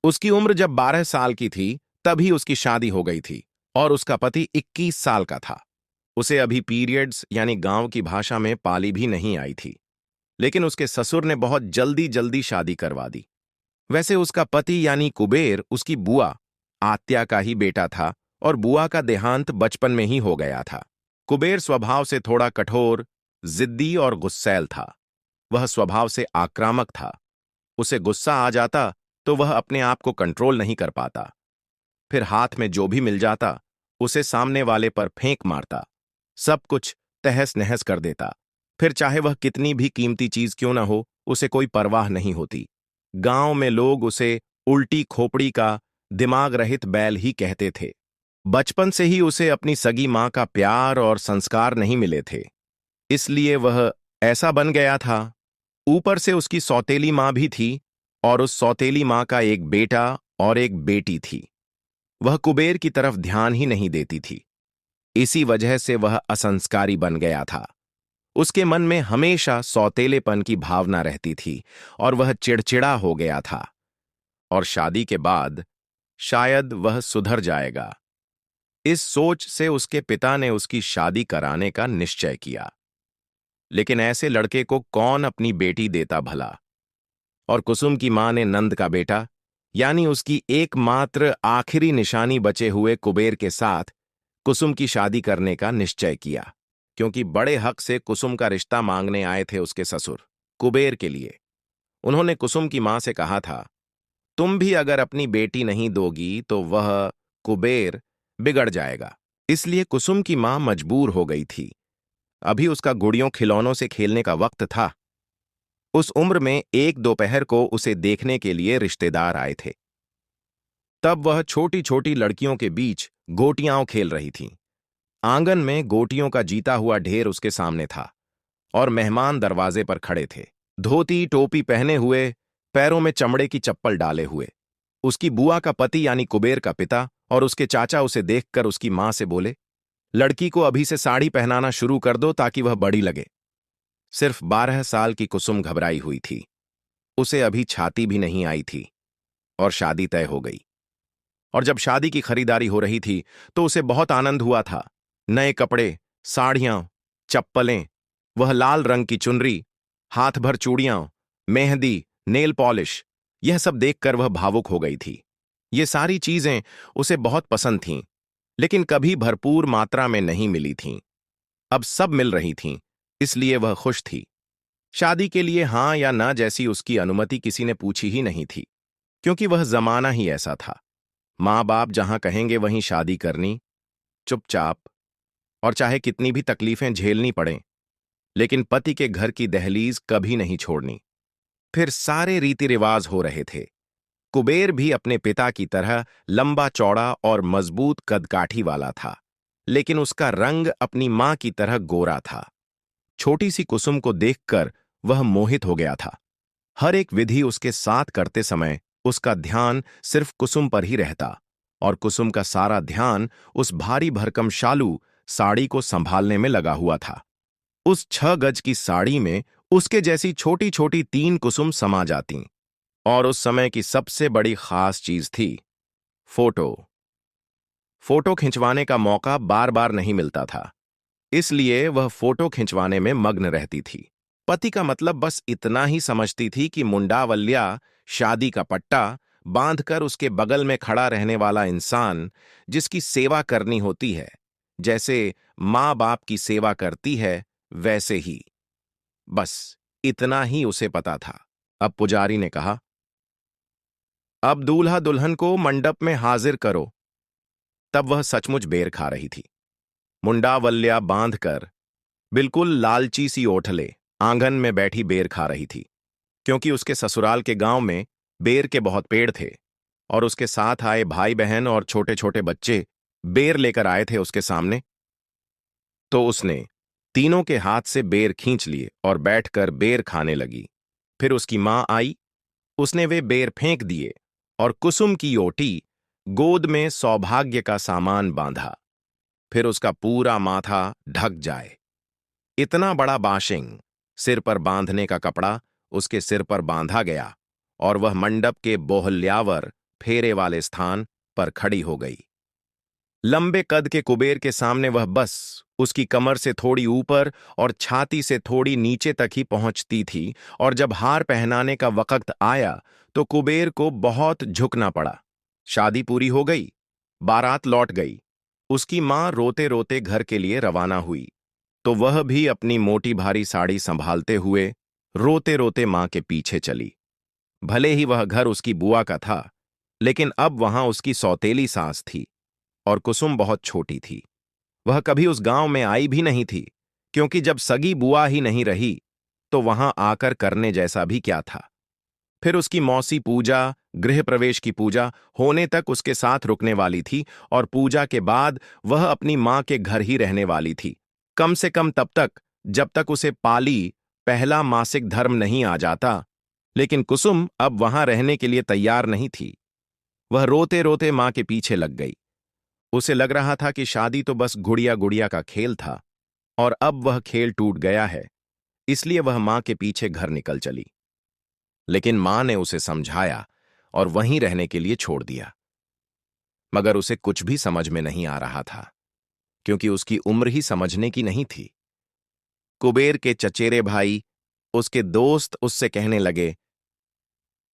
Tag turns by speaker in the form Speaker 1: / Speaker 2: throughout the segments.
Speaker 1: उसकी उम्र जब 12 साल की थी तभी उसकी शादी हो गई थी और उसका पति 21 साल का था। उसे अभी पीरियड्स यानी गांव की भाषा में पाली भी नहीं आई थी, लेकिन उसके ससुर ने बहुत जल्दी जल्दी शादी करवा दी। वैसे उसका पति यानी कुबेर उसकी बुआ आत्या का ही बेटा था और बुआ का देहांत बचपन में ही हो गया था। कुबेर स्वभाव से थोड़ा कठोर, जिद्दी और गुस्सैल था। वह स्वभाव से आक्रामक था। उसे गुस्सा आ जाता तो वह अपने आप को कंट्रोल नहीं कर पाता। फिर हाथ में जो भी मिल जाता उसे सामने वाले पर फेंक मारता। सब कुछ तहस नहस कर देता। फिर चाहे वह कितनी भी कीमती चीज क्यों न हो, उसे कोई परवाह नहीं होती। गांव में लोग उसे उल्टी खोपड़ी का दिमाग रहित बैल ही कहते थे। बचपन से ही उसे अपनी सगी मां का प्यार और संस्कार नहीं मिले थे, इसलिए वह ऐसा बन गया था। ऊपर से उसकी सौतेली मां भी थी और उस सौतेली मां का एक बेटा और एक बेटी थी। वह कुबेर की तरफ ध्यान ही नहीं देती थी। इसी वजह से वह असंस्कारी बन गया था। उसके मन में हमेशा सौतेलेपन की भावना रहती थी और वह चिड़चिड़ा हो गया था। और शादी के बाद शायद वह सुधर जाएगा, इस सोच से उसके पिता ने उसकी शादी कराने का निश्चय किया। लेकिन ऐसे लड़के को कौन अपनी बेटी देता भला। और कुसुम की मां ने नंद का बेटा यानी उसकी एकमात्र आखिरी निशानी बचे हुए कुबेर के साथ कुसुम की शादी करने का निश्चय किया, क्योंकि बड़े हक से कुसुम का रिश्ता मांगने आए थे उसके ससुर कुबेर के लिए। उन्होंने कुसुम की मां से कहा था, तुम भी अगर अपनी बेटी नहीं दोगी तो वह कुबेर बिगड़ जाएगा। इसलिए कुसुम की मां मजबूर हो गई थी। अभी उसका गुड़ियों खिलौनों से खेलने का वक्त था। उस उम्र में एक दोपहर को उसे देखने के लिए रिश्तेदार आए थे। तब वह छोटी छोटी लड़कियों के बीच गोटियां खेल रही थीं। आंगन में गोटियों का जीता हुआ ढेर उसके सामने था और मेहमान दरवाजे पर खड़े थे, धोती टोपी पहने हुए, पैरों में चमड़े की चप्पल डाले हुए। उसकी बुआ का पति यानी कुबेर का पिता और उसके चाचा उसे देखकर उसकी मां से बोले, लड़की को अभी से साड़ी पहनाना शुरू कर दो ताकि वह बड़ी लगे। सिर्फ 12 साल की कुसुम घबराई हुई थी। उसे अभी छाती भी नहीं आई थी और शादी तय हो गई। और जब शादी की खरीदारी हो रही थी तो उसे बहुत आनंद हुआ था। नए कपड़े, साड़ियां, चप्पलें, वह लाल रंग की चुनरी, हाथ भर चूड़ियां, मेहंदी, नेल पॉलिश, यह सब देखकर वह भावुक हो गई थी। ये सारी चीजें उसे बहुत पसंद थीं, लेकिन कभी भरपूर मात्रा में नहीं मिली थीं। अब सब मिल रही थीं, इसलिए वह खुश थी। शादी के लिए हां या ना जैसी उसकी अनुमति किसी ने पूछी ही नहीं थी, क्योंकि वह जमाना ही ऐसा था। माँ बाप जहां कहेंगे वहीं शादी करनी, चुपचाप, और चाहे कितनी भी तकलीफें झेलनी पड़ें, लेकिन पति के घर की दहलीज कभी नहीं छोड़नी। फिर सारे रीति रिवाज हो रहे थे। कुबेर भी अपने पिता की तरह लंबा चौड़ा और मजबूत कदकाठी वाला था, लेकिन उसका रंग अपनी मां की तरह गोरा था। छोटी सी कुसुम को देखकर वह मोहित हो गया था। हर एक विधि उसके साथ करते समय उसका ध्यान सिर्फ कुसुम पर ही रहता और कुसुम का सारा ध्यान उस भारी भरकम शालू साड़ी को संभालने में लगा हुआ था। उस 6 गज की साड़ी में उसके जैसी छोटी छोटी 3 कुसुम समा जातीं। और उस समय की सबसे बड़ी खास चीज थी फोटो। फोटो खिंचवाने का मौका बार बार नहीं मिलता था, इसलिए वह फोटो खिंचवाने में मग्न रहती थी। पति का मतलब बस इतना ही समझती थी कि मुंडावल्या, शादी का पट्टा बांधकर उसके बगल में खड़ा रहने वाला इंसान जिसकी सेवा करनी होती है, जैसे माँ बाप की सेवा करती है वैसे ही। बस इतना ही उसे पता था। अब पुजारी ने कहा, अब दूल्हा दुल्हन को मंडप में हाजिर करो। तब वह सचमुच बेर खा रही थी। मुंडावल्या बांधकर, बिल्कुल लालची सी ओठले, आंगन में बैठी बेर खा रही थी, क्योंकि उसके ससुराल के गांव में बेर के बहुत पेड़ थे और उसके साथ आए भाई बहन और छोटे छोटे बच्चे बेर लेकर आए थे उसके सामने। तो उसने तीनों के हाथ से बेर खींच लिए और बैठकर बेर खाने लगी। फिर उसकी मां आई, उसने वे बेर फेंक दिए और कुसुम की ओटी गोद में सौभाग्य का सामान बांधा। फिर उसका पूरा माथा ढक जाए, इतना बड़ा बाशिंग सिर पर बांधने का कपड़ा उसके सिर पर बांधा गया और वह मंडप के बोहल्यावर फेरे वाले स्थान पर खड़ी हो गई। लंबे कद के कुबेर के सामने वह बस उसकी कमर से थोड़ी ऊपर और छाती से थोड़ी नीचे तक ही पहुंचती थी, और जब हार पहनाने का वक्त आया तो कुबेर को बहुत झुकना पड़ा। शादी पूरी हो गई, बारात लौट गई, उसकी मां रोते रोते घर के लिए रवाना हुई, तो वह भी अपनी मोटी भारी साड़ी संभालते हुए रोते रोते मां के पीछे चली। भले ही वह घर उसकी बुआ का था, लेकिन अब वहां उसकी सौतेली सास थी, और कुसुम बहुत छोटी थी। वह कभी उस गांव में आई भी नहीं थी, क्योंकि जब सगी बुआ ही नहीं रही तो वहां आकर करने जैसा भी क्या था। फिर उसकी मौसी पूजा, गृह प्रवेश की पूजा होने तक उसके साथ रुकने वाली थी, और पूजा के बाद वह अपनी मां के घर ही रहने वाली थी, कम से कम तब तक जब तक उसे पाली पहला मासिक धर्म नहीं आ जाता। लेकिन कुसुम अब वहां रहने के लिए तैयार नहीं थी। वह रोते रोते मां के पीछे लग गई। उसे लग रहा था कि शादी तो बस गुड़िया गुड़िया का खेल था, और अब वह खेल टूट गया है, इसलिए वह मां के पीछे घर निकल चली। लेकिन मां ने उसे समझाया और वहीं रहने के लिए छोड़ दिया। मगर उसे कुछ भी समझ में नहीं आ रहा था, क्योंकि उसकी उम्र ही समझने की नहीं थी। कुबेर के चचेरे भाई, उसके दोस्त उससे कहने लगे,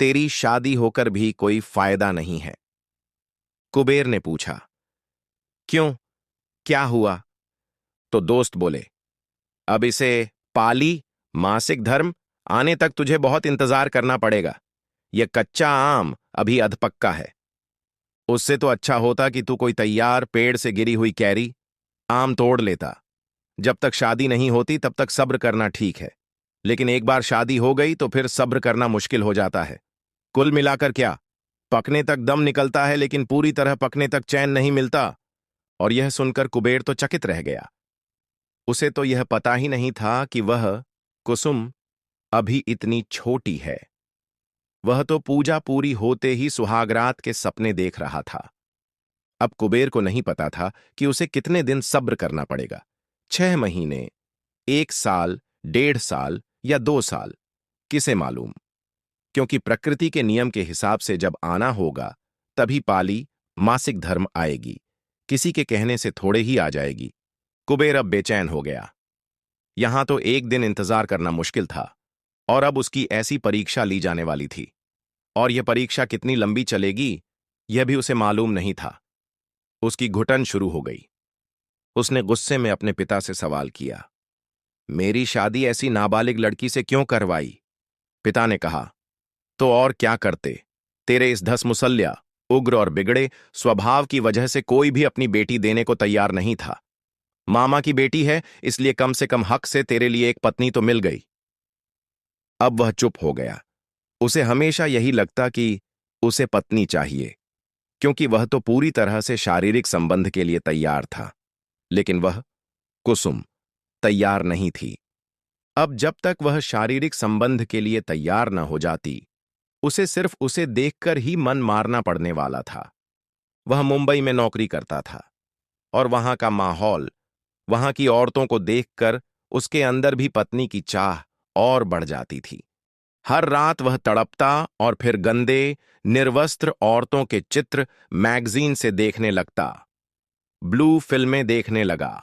Speaker 1: तेरी शादी होकर भी कोई फायदा नहीं है। कुबेर ने पूछा, क्यों, क्या हुआ? तो दोस्त बोले, अब इसे पाली मासिक धर्म आने तक तुझे बहुत इंतजार करना पड़ेगा। यह कच्चा आम अभी अधपक्का है। उससे तो अच्छा होता कि तू कोई तैयार पेड़ से गिरी हुई कैरी आम तोड़ लेता। जब तक शादी नहीं होती तब तक सब्र करना ठीक है, लेकिन एक बार शादी हो गई तो फिर सब्र करना मुश्किल हो जाता है। कुल मिलाकर क्या, पकने तक दम निकलता है, लेकिन पूरी तरह पकने तक चैन नहीं मिलता। और यह सुनकर कुबेर तो चकित रह गया। उसे तो यह पता ही नहीं था कि वह कुसुम अभी इतनी छोटी है। वह तो पूजा पूरी होते ही सुहागरात के सपने देख रहा था। अब कुबेर को नहीं पता था कि उसे कितने दिन सब्र करना पड़ेगा, 6 महीने, 1 साल, 1.5 साल या 2 साल, किसे मालूम। क्योंकि प्रकृति के नियम के हिसाब से जब आना होगा तभी पाली मासिक धर्म आएगी, किसी के कहने से थोड़े ही आ जाएगी। कुबेर अब बेचैन हो गया। यहां तो एक दिन इंतजार करना मुश्किल था, और अब उसकी ऐसी परीक्षा ली जाने वाली थी, और यह परीक्षा कितनी लंबी चलेगी यह भी उसे मालूम नहीं था। उसकी घुटन शुरू हो गई। उसने गुस्से में अपने पिता से सवाल किया, मेरी शादी ऐसी नाबालिग लड़की से क्यों करवाई? पिता ने कहा, तो और क्या करते, तेरे इस धसमुसल्या, उग्र और बिगड़े स्वभाव की वजह से कोई भी अपनी बेटी देने को तैयार नहीं था। मामा की बेटी है, इसलिए कम से कम हक से तेरे लिए एक पत्नी तो मिल गई। अब वह चुप हो गया। उसे हमेशा यही लगता कि उसे पत्नी चाहिए, क्योंकि वह तो पूरी तरह से शारीरिक संबंध के लिए तैयार था, लेकिन वह कुसुम तैयार नहीं थी। अब जब तक वह शारीरिक संबंध के लिए तैयार न हो जाती, उसे सिर्फ उसे देखकर ही मन मारना पड़ने वाला था। वह मुंबई में नौकरी करता था, और वहां का माहौल, वहां की औरतों को देखकर उसके अंदर भी पत्नी की चाह और बढ़ जाती थी। हर रात वह तड़पता और फिर गंदे, निर्वस्त्र औरतों के चित्र मैगजीन से देखने लगता, ब्लू फिल्में देखने लगा।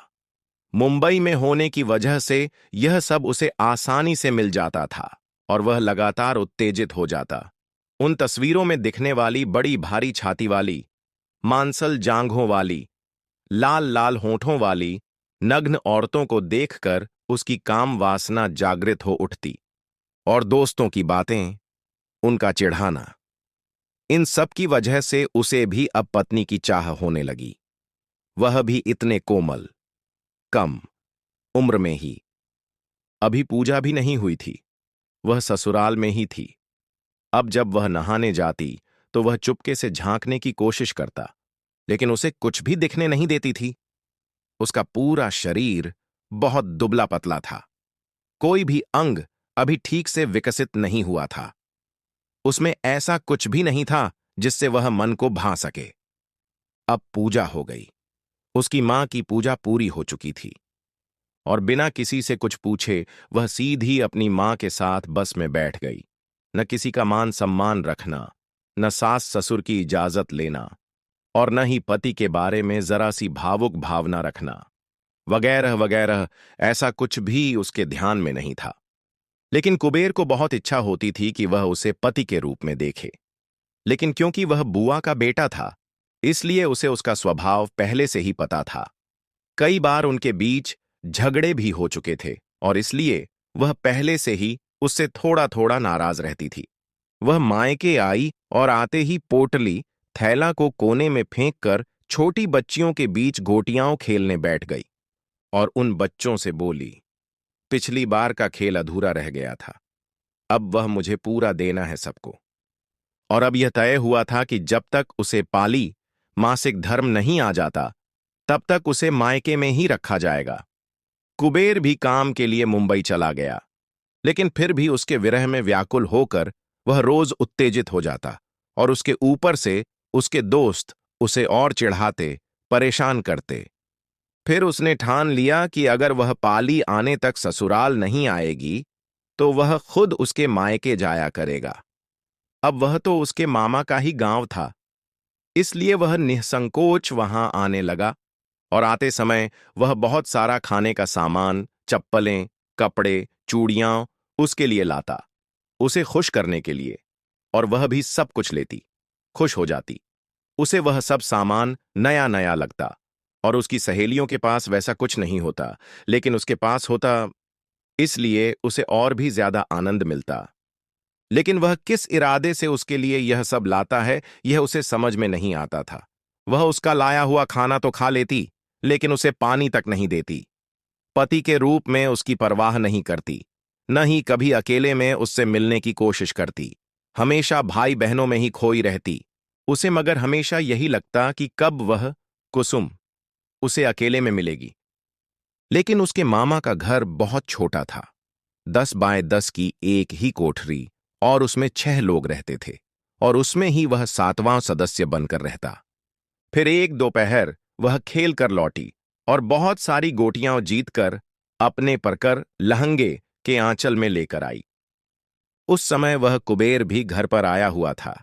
Speaker 1: मुंबई में होने की वजह से यह सब उसे आसानी से मिल जाता था, और वह लगातार उत्तेजित हो जाता। उन तस्वीरों में दिखने वाली बड़ी भारी छाती वाली, मांसल जांघों वाली, लाल लाल होठों वाली नग्न औरतों को देखकर उसकी काम वासना जागृत हो उठती। और दोस्तों की बातें, उनका चिढ़ाना, इन सब की वजह से उसे भी अब पत्नी की चाह होने लगी। वह भी इतने कोमल, कम उम्र में ही। अभी पूजा भी नहीं हुई थी, वह ससुराल में ही थी। अब जब वह नहाने जाती तो वह चुपके से झांकने की कोशिश करता, लेकिन उसे कुछ भी दिखने नहीं देती थी। उसका पूरा शरीर बहुत दुबला पतला था, कोई भी अंग अभी ठीक से विकसित नहीं हुआ था। उसमें ऐसा कुछ भी नहीं था जिससे वह मन को भा सके। अब पूजा हो गई। उसकी मां की पूजा पूरी हो चुकी थी, और बिना किसी से कुछ पूछे वह सीधी अपनी मां के साथ बस में बैठ गई। न किसी का मान सम्मान रखना, न सास ससुर की इजाजत लेना और न ही पति के बारे में जरा सी भावुक भावना रखना, वगैरह वगैरह, ऐसा कुछ भी उसके ध्यान में नहीं था। लेकिन कुबेर को बहुत इच्छा होती थी कि वह उसे पति के रूप में देखे। लेकिन क्योंकि वह बुआ का बेटा था, इसलिए उसे उसका स्वभाव पहले से ही पता था। कई बार उनके बीच झगड़े भी हो चुके थे और इसलिए वह पहले से ही उससे थोड़ा थोड़ा नाराज रहती थी। वह मायके आई और आते ही पोटली थैला को कोने में फेंक कर छोटी बच्चियों के बीच गोटियां खेलने बैठ गई और उन बच्चों से बोली, पिछली बार का खेल अधूरा रह गया था, अब वह मुझे पूरा देना है सबको। और अब यह तय हुआ था कि जब तक उसे पाली मासिक धर्म नहीं आ जाता, तब तक उसे मायके में ही रखा जाएगा। कुबेर भी काम के लिए मुंबई चला गया, लेकिन फिर भी उसके विरह में व्याकुल होकर वह रोज उत्तेजित हो जाता और उसके ऊपर से उसके दोस्त उसे और चिढ़ाते, परेशान करते। फिर उसने ठान लिया कि अगर वह पाली आने तक ससुराल नहीं आएगी, तो वह खुद उसके मायके जाया करेगा। अब वह तो उसके मामा का ही गांव था, इसलिए वह निसंकोच वहां आने लगा और आते समय वह बहुत सारा खाने का सामान, चप्पलें, कपड़े, चूड़ियां उसके लिए लाता, उसे खुश करने के लिए, और वह भी सब कुछ लेती, खुश हो जाती। उसे वह सब सामान नया नया लगता और उसकी सहेलियों के पास वैसा कुछ नहीं होता, लेकिन उसके पास होता, इसलिए उसे और भी ज्यादा आनंद मिलता। लेकिन वह किस इरादे से उसके लिए यह सब लाता है, यह उसे समझ में नहीं आता था। वह उसका लाया हुआ खाना तो खा लेती, लेकिन उसे पानी तक नहीं देती। पति के रूप में उसकी परवाह नहीं करती, न ही कभी अकेले में उससे मिलने की कोशिश करती। हमेशा भाई बहनों में ही खोई रहती। उसे मगर हमेशा यही लगता कि कब वह कुसुम उसे अकेले में मिलेगी। लेकिन उसके मामा का घर बहुत छोटा था, 10 बाय 10 की एक ही कोठरी, और उसमें 6 लोग रहते थे और उसमें ही वह 7वां सदस्य बनकर रहता। फिर एक दोपहर वह खेल कर लौटी और बहुत सारी गोटियां जीतकर अपने परकर लहंगे के आंचल में लेकर आई। उस समय वह कुबेर भी घर पर आया हुआ था।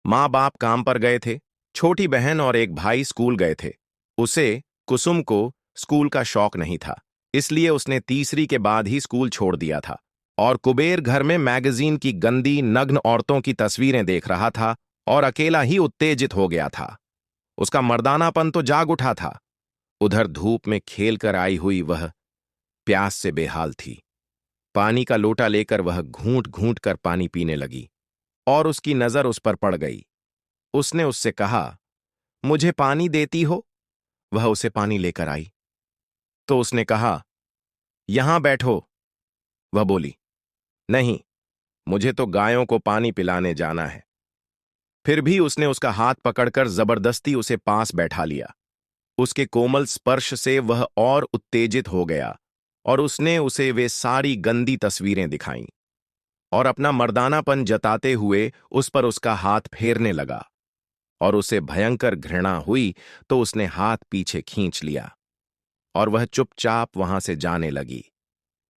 Speaker 1: माँ बाप काम पर गए थे, छोटी बहन और एक भाई स्कूल गए थे। उसे, कुसुम को, स्कूल का शौक नहीं था, इसलिए उसने तीसरी के बाद ही स्कूल छोड़ दिया था और कुबेर घर में मैगजीन की गंदी नग्न औरतों की तस्वीरें देख रहा था और अकेला ही उत्तेजित हो गया था। उसका मर्दानापन तो जाग उठा था। उधर धूप में खेल कर आई हुई वह प्यास से बेहाल थी। पानी का लोटा लेकर वह घूंट घूंट कर पानी पीने लगी और उसकी नजर उस पर पड़ गई। उसने उससे कहा, मुझे पानी देती हो? वह उसे पानी लेकर आई तो उसने कहा, यहां बैठो। वह बोली, नहीं, मुझे तो गायों को पानी पिलाने जाना है। फिर भी उसने उसका हाथ पकड़कर जबरदस्ती उसे पास बैठा लिया। उसके कोमल स्पर्श से वह और उत्तेजित हो गया और उसने उसे वे सारी गंदी तस्वीरें दिखाईं और अपना मर्दानापन जताते हुए उस पर उसका हाथ फेरने लगा और उसे भयंकर घृणा हुई तो उसने हाथ पीछे खींच लिया और वह चुपचाप वहां से जाने लगी।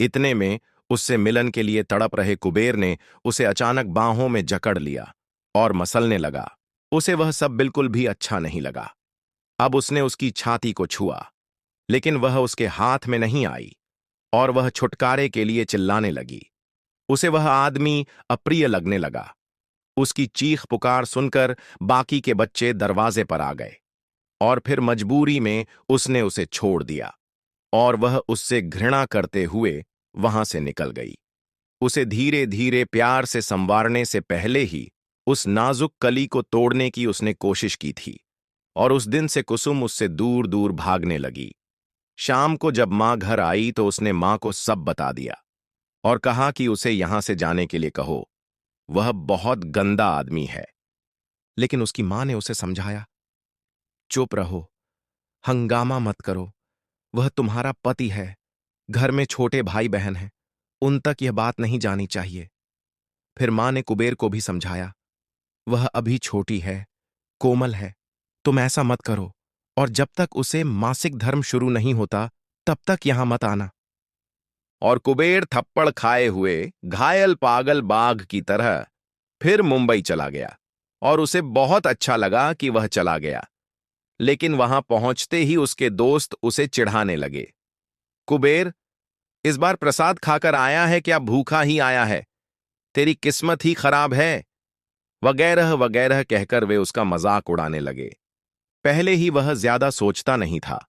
Speaker 1: इतने में उससे मिलन के लिए तड़प रहे कुबेर ने उसे अचानक बाहों में जकड़ लिया और मसलने लगा। उसे वह सब बिल्कुल भी अच्छा नहीं लगा। अब उसने उसकी छाती को छुआ, लेकिन वह उसके हाथ में नहीं आई और वह छुटकारे के लिए चिल्लाने लगी। उसे वह आदमी अप्रिय लगने लगा। उसकी चीख पुकार सुनकर बाकी के बच्चे दरवाजे पर आ गए और फिर मजबूरी में उसने उसे छोड़ दिया और वह उससे घृणा करते हुए वहां से निकल गई। उसे धीरे धीरे प्यार से संवारने से पहले ही उस नाजुक कली को तोड़ने की उसने कोशिश की थी और उस दिन से कुसुम उससे दूर दूर भागने लगी। शाम को जब मां घर आई तो उसने मां को सब बता दिया और कहा कि उसे यहां से जाने के लिए कहो, वह बहुत गंदा आदमी है। लेकिन उसकी मां ने उसे समझाया, चुप रहो, हंगामा मत करो, वह तुम्हारा पति है, घर में छोटे भाई बहन हैं, उन तक यह बात नहीं जानी चाहिए। फिर मां ने कुबेर को भी समझाया, वह अभी छोटी है, कोमल है, तुम ऐसा मत करो और जब तक उसे मासिक धर्म शुरू नहीं होता तब तक यहां मत आना। और कुबेर थप्पड़ खाए हुए घायल पागल बाघ की तरह फिर मुंबई चला गया और उसे बहुत अच्छा लगा कि वह चला गया। लेकिन वहां पहुंचते ही उसके दोस्त उसे चिढ़ाने लगे। कुबेर, इस बार प्रसाद खाकर आया है क्या भूखा ही आया है? तेरी किस्मत ही खराब है। वगैरह वगैरह कहकर वे उसका मजाक उड़ाने लगे। पहले ही वह ज्यादा सोचता नहीं था।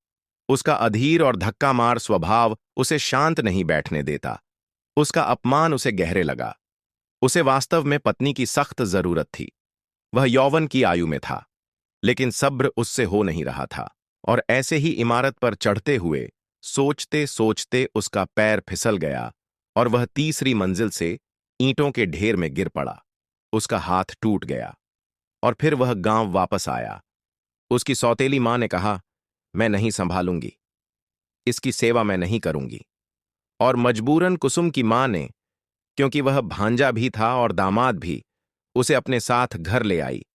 Speaker 1: उसका अधीर और धक्का मार स्वभाव उसे शांत नहीं बैठने देता। उसका अपमान उसे गहरे लगा। उसे वास्तव में पत्नी की सख्त जरूरत थी। वह यौवन की आयु में था, लेकिन सब्र उससे हो नहीं रहा था। और ऐसे ही इमारत पर चढ़ते हुए सोचते सोचते उसका पैर फिसल गया और वह तीसरी मंजिल से ईंटों के ढेर में गिर पड़ा। उसका हाथ टूट गया और फिर वह गांव वापस आया। उसकी सौतेली मां ने कहा, मैं नहीं संभालूंगी, इसकी सेवा मैं नहीं करूंगी। और मजबूरन कुसुम की मां ने, क्योंकि वह भांजा भी था और दामाद भी, उसे अपने साथ घर ले आई।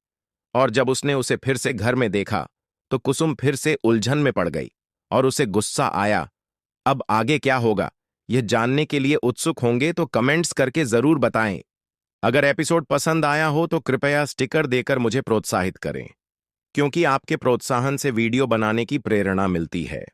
Speaker 1: और जब उसने उसे फिर से घर में देखा तो कुसुम फिर से उलझन में पड़ गई और उसे गुस्सा आया। अब आगे क्या होगा, यह जानने के लिए उत्सुक होंगे तो कमेंट्स करके जरूर बताएं। अगर एपिसोड पसंद आया हो तो कृपया स्टिकर देकर मुझे प्रोत्साहित करें, क्योंकि आपके प्रोत्साहन से वीडियो बनाने की प्रेरणा मिलती है।